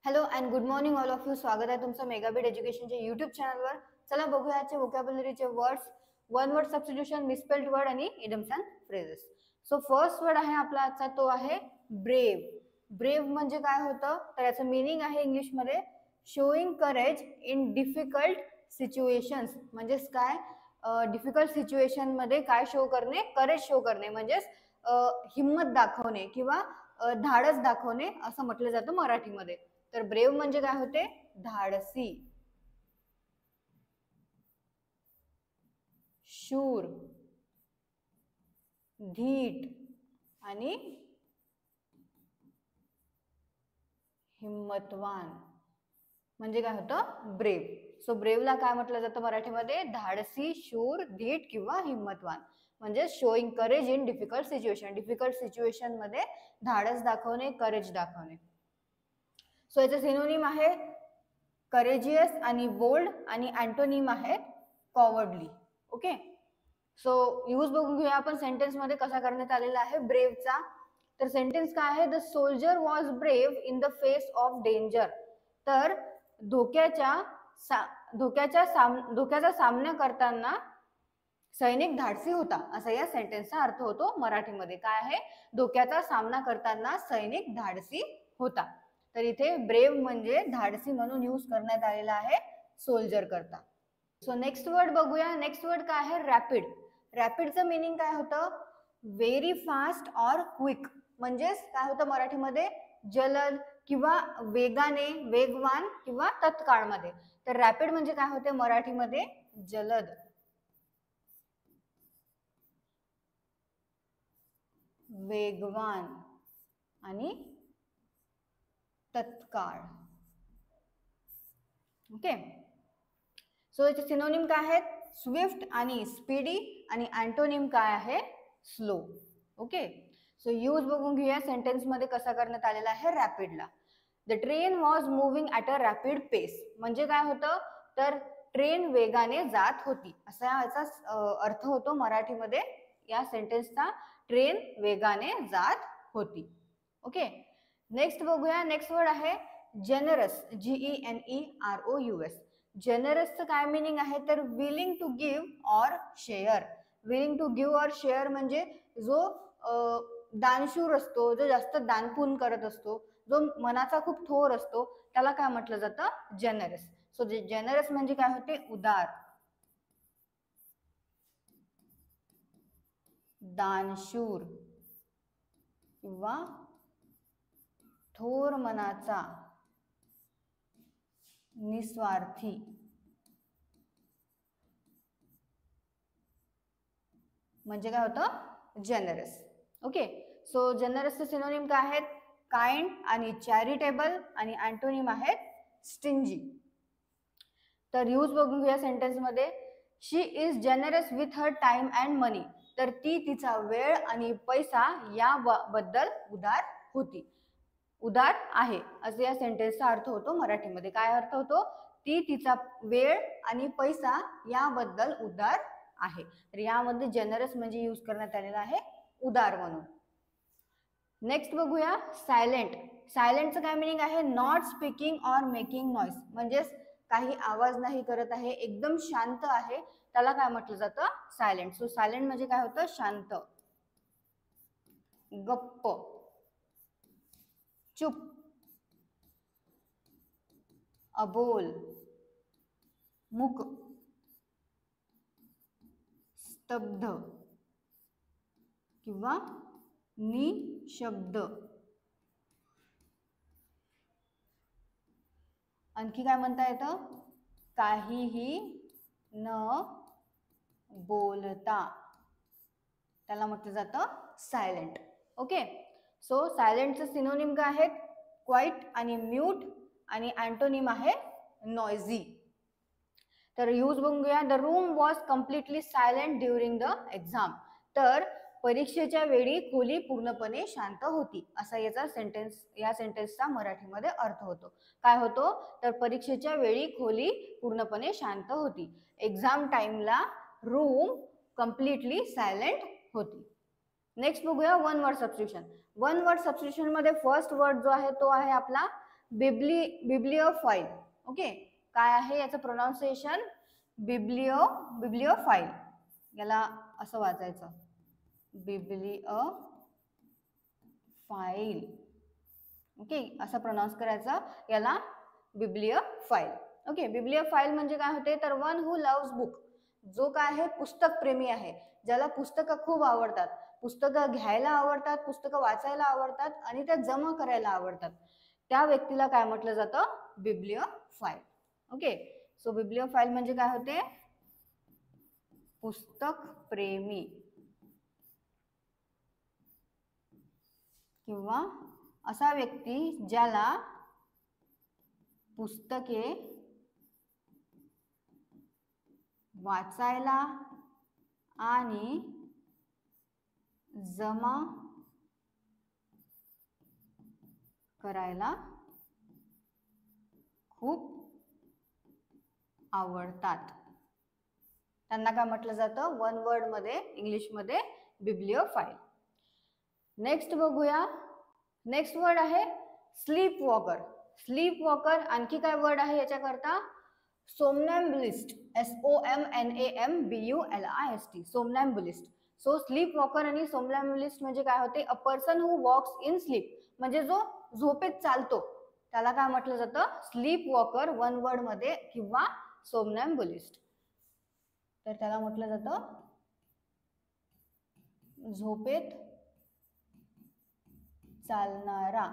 Hello and good morning all of you. स्वागत आहे तुमचं मेगाबिट एज्युकेशनच्या यूट्यूब चॅनलवर. चला बघूया आजचे व्होकॅब्युलरीचे words, one word substitution, misspelled word आणि idioms and phrases. So first word आहे आपला आजचा, तो आहे ब्रेव. ब्रेव म्हणजे काय होतं, तर याचं मीनिंग आहे इंग्लिशमध्ये showing courage in difficult situations. म्हणजेच काय, डिफिकल्ट सिच्युएशन मध्ये काय शो करणे, करेज शो करणे, म्हणजेच हिम्मत दाखवणे किंवा धाडस दाखवणे असं म्हटलं जातं मराठीमध्ये. तर ब्रेव म्हणजे काय होते, धाडसी, शूर, धीट आणि हिम्मतवान म्हणजे काय होतं ब्रेव. सो ब्रेवला काय म्हटलं जातं मराठीमध्ये, धाडसी, शूर, धीट किंवा हिम्मतवान. म्हणजे showing courage in difficult situation. Difficult situation मध्ये धाडस दाखवणे, करेज दाखवणे. सो याचे सिनोनिम आहे करेजियस आणि बोल्ड आणि अँटोनिम आहे कॉवर्डली. ओके, सो यूज बघून घेऊया आपण सेंटेन्स मध्ये कसा करण्यात आलेला आहे ब्रेवचा. तर सेंटेन्स काय आहे, the soldier was brave in the face of danger. तर धोक्याचा सामना करताना सैनिक धाडसी होता, असा या सेंटेन्सचा अर्थ होतो मराठीमध्ये. काय आहे, धोक्याचा सामना करताना सैनिक धाडसी होता. तर इथे ब्रेव म्हणजे धाडसी म्हणून यूज करण्यात आलेला आहे सोल्जर करता. सो नेक्स्ट वर्ड बघूया. नेक्स्ट वर्ड काय आहे, रॅपिड. रॅपिडचं मीनिंग काय होतं, व्हेरी फास्ट ऑर क्विक. म्हणजेच काय होतं मराठीमध्ये, जलद किंवा वेगाने, वेगवान किंवा तत्काळ मध्ये. तर रॅपिड म्हणजे काय होते मराठीमध्ये, जलद, वेगवान आणि तत्काळ. ओके, सो याचे सिनोनिम काय आहेत, स्विफ्ट आणि स्पीडी आणि अँटोनिम काय आहे, स्लो. ओके, सो यूज बघून घेऊया सेंटेन्स मध्ये कसा करण्यात आलेला आहे रॅपिडला. The train was moving at a rapid pace. म्हणजे काय होतं, तर ट्रेन वेगाने जात होती, असा याचा अर्थ होतो मराठीमध्ये या सेंटेन्सचा, ट्रेन वेगाने जात होती. ओके, नेक्स्ट बघूया. नेक्स्ट वर्ड आहे जेनरस, GENEROUS. जेनरसचं काय मिनिंग आहे, तर willing to give or share. Willing to give or share म्हणजे जो दानशूर असतो, जो जास्त दानपुण्य करत असतो, जो मनाचा खूप थोर असतो, त्याला काय म्हटलं जातं, जेनरस. सो जेनरस म्हणजे काय होते, उदार, दानशूर किंवा थोर मनाचा, निस्वार्थी. म्हणजे काय होतं, जेनरस. ओके, सो जेनरसचे सिनोनिम काय आहेत, काइंड आणि चॅरिटेबल आणि अँटोनिम आहेत स्टिंजी. तर यूज बघून घेऊया सेंटेन्स मध्ये. She is generous with her time and money. तर ती तिचा वेळ आणि पैसा याबद्दल उदार होती, उदार आहे, असे या सेंटेन्सचा अर्थ होतो मराठीमध्ये. काय अर्थ होतो, ती तिचा वेळ आणि पैसा याबद्दल उदार आहे. तर यामध्ये जेनरस म्हणजे यूज करण्यात आलेला आहे उदार म्हणून. नेक्स्ट बघूया सायलेंट. सायलेंटचं काय मिनिंग आहे, not speaking or making noise. म्हणजेच काही आवाज नाही करत आहे, एकदम शांत आहे, त्याला काय म्हटलं जातं, सायलेंट. सो सायलेंट म्हणजे काय होतं, शांत, गप्प, चुप, अबोल, मूक, स्तब्ध किंवा निशब्द. आणखी काय म्हणता येतं, काहीही न बोलता, त्याला म्हटलं जातं सायलेंट. ओके, सो सायलेंटचे सिनोनिम काय आहेत, क्वाइट आणि म्यूट आणि अँटोनिम आहे नॉयझी. तर यूज बघून घ्या. The room was completely silent during the exam. तर परीक्षेच्या वेळी खोली पूर्णपणे शांत होती, असा याचा या सेंटेन्सचा मराठीमध्ये अर्थ होतो. काय होतो, तर परीक्षेच्या वेळी खोली पूर्णपणे शांत होती. एक्झाम टाइमला रूम कम्प्लिटली सायलेंट होती. नेक्स्ट बघूया one word substitution. One word substitution मध्ये फर्स्ट वर्ड जो आहे तो आहे आपला बिब्लिओफाईल. ओके, काय आहे याचं प्रोनाउन्सिएशन? बिब्लिओफाईल. याला असं वाचायचं, बिब्लिओफाईल. ओके, असं प्रोनाउन्स करायचं याला, बिब्लिओफाईल. ओके, बिब्लिओफाईल म्हणजे काय होते? तर वन हू लव्स बुक, जो काय आहे पुस्तक प्रेमी आहे, ज्याला पुस्तकं खूप आवडतात, पुस्तकं घ्यायला आवडतात, पुस्तकं वाचायला आवडतात आणि त्या जमा करायला आवडतात, त्या व्यक्तीला काय म्हटलं जातं? बिब्लिओफाईल. ओके, सो बिब्लिओफाईल म्हणजे काय होते? पुस्तक प्रेमी किंवा असा व्यक्ती ज्याला पुस्तके वाचायला आणि जमा करायला खूप आवडतात, त्यांना काय म्हटलं जातं? वन वर्ड मध्ये, इंग्लिश मध्ये, बिब्लिओफाईल. नेक्स्ट बघूया. नेक्स्ट वर्ड आहे स्लीप वॉकर. स्लीप वॉकर आणखी काय वर्ड आहे याच्याकरता? Somnambulist, SOMNAMBULIST, somnambulist. So sleep walker आणि सोमनॅम्बुलिस्ट म्हणजे काय होते? A person who walks in sleep, म्हणजे जो झोपेत चालतो त्याला काय म्हटलं जातं? स्लीप वॉकर वन वर्ड मध्ये किंवा सोमनॅम्बुलिस्ट. तर त्याला म्हटलं जातं झोपेत चालणारा.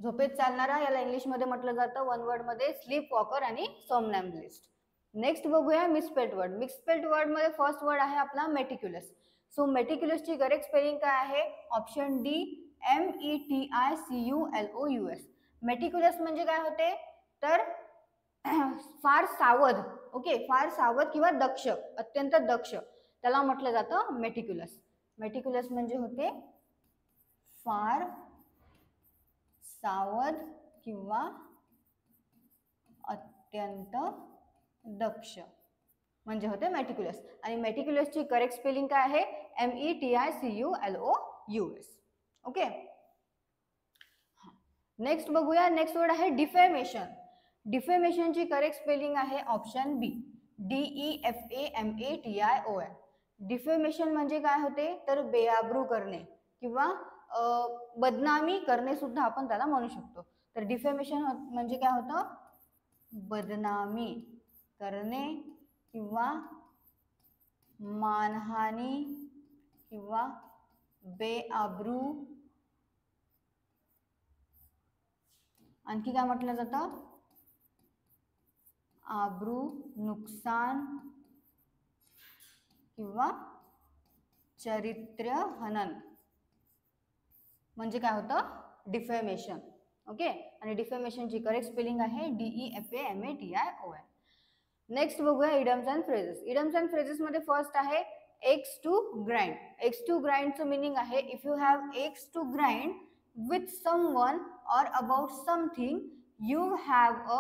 झोपेत चालणारा याला इंग्लिश मध्ये म्हटलं जातं वन वर्ड मध्ये स्लीप वॉकर आणि सोमनॅम्बुलिस्ट. नेक्स्ट बघूया मिसस्पेल्ड वर्ड. मिसस्पेल्ड वर्ड मध्ये फर्स्ट वर्ड आहे आपला मेटिक्युलस. सो मेटिक्युलसची करेक्ट स्पेलिंग काय आहे? Option D, METICULOUS. मेटिक्युलस म्हणजे काय होते? तर फार सावध. ओके, फार सावध किंवा दक्ष, अत्यंत दक्ष, त्याला म्हटलं जातं मेटिक्युलस. मेटिक्युलस म्हणजे होते फार सावध किंवा अत्यंत दक्ष म्हणजे होते मेटिक्युलस. आणि मेटिक्युलसची करेक्ट स्पेलिंग काय आहे? METICULOUS. ओके, नेक्स्ट बघूया. नेक्स्ट वर्ड आहे डिफेमेशन. डिफेमेशनची करेक्ट स्पेलिंग आहे ऑप्शन बी, DEFAMATION. डिफेमेशन म्हणजे काय होते? तर बेआबरू करणे किंवा बदनामी करणे सुद्धा आपण त्याला म्हणू शकतो. तर डिफेमेशन म्हणजे काय होतं? बदनामी करणे किंवा मानहानी किंवा बेआबरू. आणखी काय म्हटलं जातं? आबरू नुकसान किंवा चरित्र हनन म्हणजे काय होतं? डिफेमेशन. ओके, आणि डिफेमेशनची करेक्ट स्पेलिंग आहे DEFAMATION. नेक्स्ट बघूया idioms and phrases. Idioms and phrases मध्ये फर्स्ट आहे axe to grind. Axe to ग्राइंडचं मिनिंग आहे if you have axe to grind with someone or about something, you have a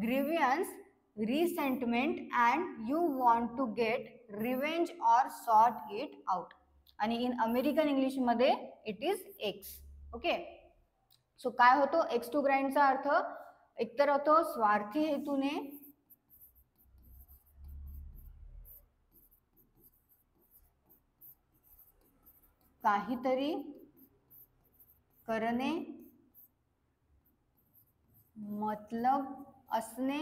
grievance, resentment and you want to get revenge or sort it out. आणि in American English मध्ये it is x. Okay, so काय होतो x to ग्राइंडचा अर्थ? एकतर होतो स्वार्थी हेतूने काहीतरी करणे, मतलब असणे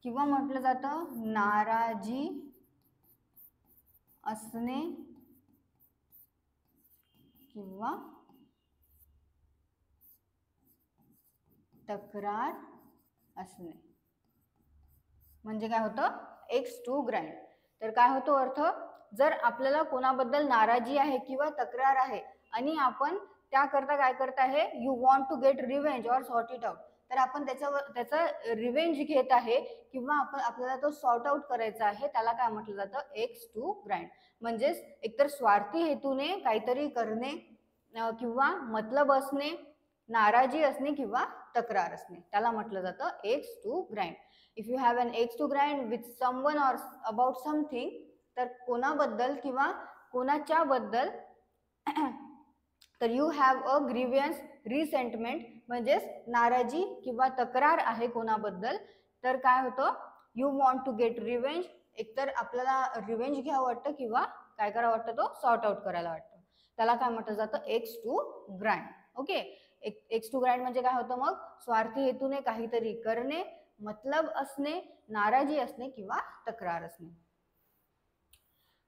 किंवा म्हटलं जातं नाराजी असणे किंवा तक्रार असणे म्हणजे काय होतं? Axe to grind. तर काय होतो अर्थ? जर आपल्याला कोणाबद्दल नाराजी आहे किंवा तक्रार आहे आणि आपण त्याकरता काय करत आहे? You want to get revenge or sort it out. तर आपण त्याचा रिव्हेंज घेत आहे किंवा आपल्याला तो सॉर्ट आउट करायचा आहे, त्याला काय म्हटलं जातं? Axe to grind. म्हणजेच एकतर स्वार्थी हेतूने काहीतरी करणे किंवा मतलब असणे, नाराजी असणे किंवा तक्रार असणे, त्याला म्हटलं जातं axe to grind. If you have an axe to grind with someone or about something, तर कोणाबद्दल किंवा कोणाच्या बद्दल तर you have a grievance resentment म्हणजेच नाराजी किंवा तक्रार आहे कोणाबद्दल, तर काय होतं, you want to get revenge, एकतर आपल्याला रिव्हेंज घ्यावं वाटतं किंवा काय करावं वाटतं, तो सॉर्ट आउट करायला वाटतं, त्याला काय म्हटलं जातं, axe to grind. Okay, axe to grind म्हणजे काय होतं मग, स्वार्थी हेतूने काहीतरी करणे, मतलब असणे, नाराजी असणे किंवा तक्रार असणे.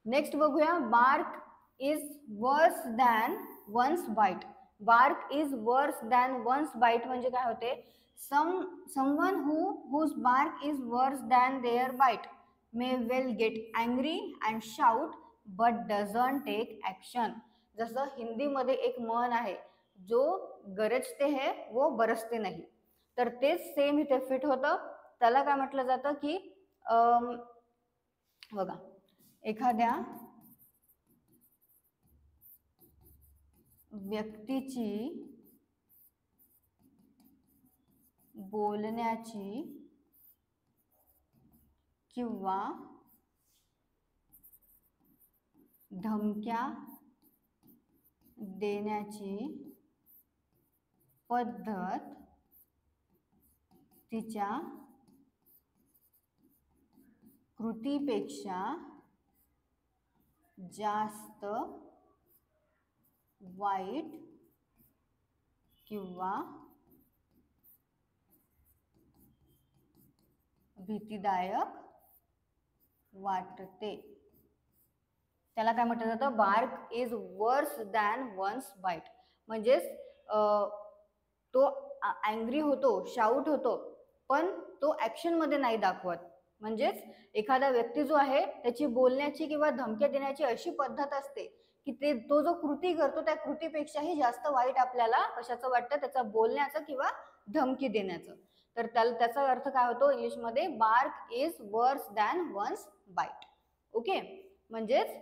नेक्स्ट बघूया, bark is worse than one's bite. Bark is worse than one's bite म्हणजे काय होते, someone whose bark is worse than their bite may well get angry and shout but doesn't take action. जसं हिंदीमध्ये एक म्हण आहे, जो गरजते है वो बरसते नाही, तर तेच सेम इथे फिट होतं. त्याला काय म्हटलं जातं की बघा, एखाद्या व्यक्तीची बोलण्याची किंवा धमक्या देण्याची पद्धत तिच्या कृतीपेक्षा जास्त वाईट किंवा भीतीदायक वाटते, त्याला काय म्हटलं जातं, bark is worse than one's bite. म्हणजेच तो अँग्री होतो, शाऊट होतो, पण तो ऍक्शन मध्ये नाही दाखवत. म्हणजेच एखादा व्यक्ती जो आहे त्याची बोलण्याची किंवा धमक्या देण्याची अशी पद्धत असते की तो जो कृती करतो त्या कृतीपेक्षाही जास्त वाईट आपल्याला कशाचं वाटतं, त्याचा बोलण्याचं किंवा धमकी देण्याचं. तर त्याचा अर्थ काय होतो इंग्लिशमध्ये, bark is worse than one's bite. Okay, म्हणजेच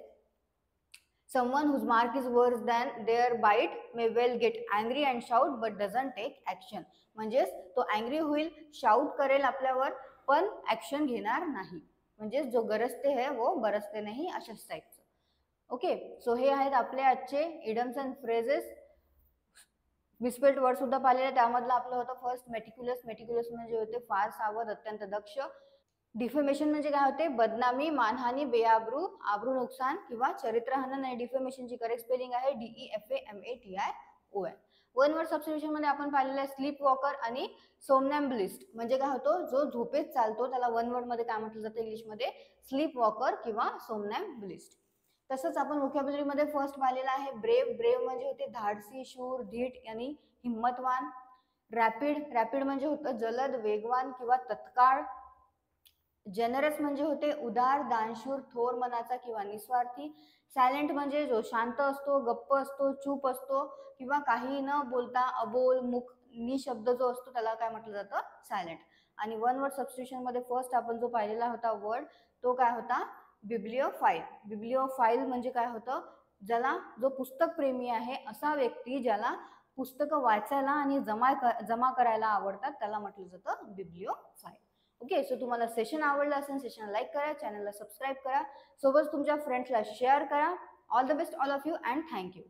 someone whose mark is worse than their bite may well get angry and shout but doesn't take action. म्हणजेच तो अँग्री होईल, शाउट करेल आपल्यावर, पण ऍक्शन घेणार नाही. म्हणजेच जो गरजते है वो बरसते नाही, अशाच टाईपचं. ओके, सो हे आहेत आपले आजचे इडम्स अँड फ्रेजेस. मिसस्पेल्ड वर्ड सुद्धा पाहिलेले, त्यामधलं आपलं होतं फर्स्ट मेटिक्युलस. मेटिक्युलस म्हणजे होते फार सावध, अत्यंत दक्ष. डिफेमेशन म्हणजे काय होते, बदनामी, मानहानी, बेआबरू, आबरू नुकसान किंवा चरित्रहनन. आणि डिफेमेशनची करेक्ट स्पेलिंग आहे DEFAMATION. वन वर्ड सबस्टिट्यूशन मध्ये आपण पाहिलेलं आहे स्लीप वॉकर आणि सोमनॅम्बुलिस्ट. म्हणजे काय होतो, जो झोपेत चालतो त्याला वन वर्ड मध्ये काय म्हटलं जातं इंग्लिशमध्ये, स्लीप वॉकर किंवा सोमनॅम्बुलिस्ट. तसंच आपण व्होकॅब्युलरी मध्ये फर्स्ट पाहिलेला आहे ब्रेव. ब्रेव म्हणजे होते धाडसी, शूर, धीट आणि हिम्मतवान. रॅपिड. रॅपिड म्हणजे होतं जलद, वेगवान किंवा तत्काळ. जनरस म्हणजे होते उदार, दानशूर, थोर मनाचा किंवा निस्वार्थी. सायलेंट म्हणजे जो शांत असतो, गप्प असतो, चूप असतो किंवा काही न बोलता अबोल, मुख, निशब्द जो असतो त्याला काय म्हटलं जातं, सायलेंट. आणि वन वर्ड सबस्टिट्यूशन मध्ये फर्स्ट आपण जो पाहिलेला होता वर्ड, तो काय होता, बिब्लिओफाईल. बिब्लिओफाईल म्हणजे काय होतं, ज्याला, जो पुस्तक प्रेमी आहे असा व्यक्ती ज्याला पुस्तकं वाचायला आणि जमा करायला आवडतात त्याला म्हटलं जातं बिब्लिओफाईल. ओके, सो तुम्हाला सेशन आवडलं असेल, सेशन लाईक करा, चॅनलला सबस्क्राईब करा, सोबत तुमच्या फ्रेंड्सला शेअर करा. All the best all of you and thank you.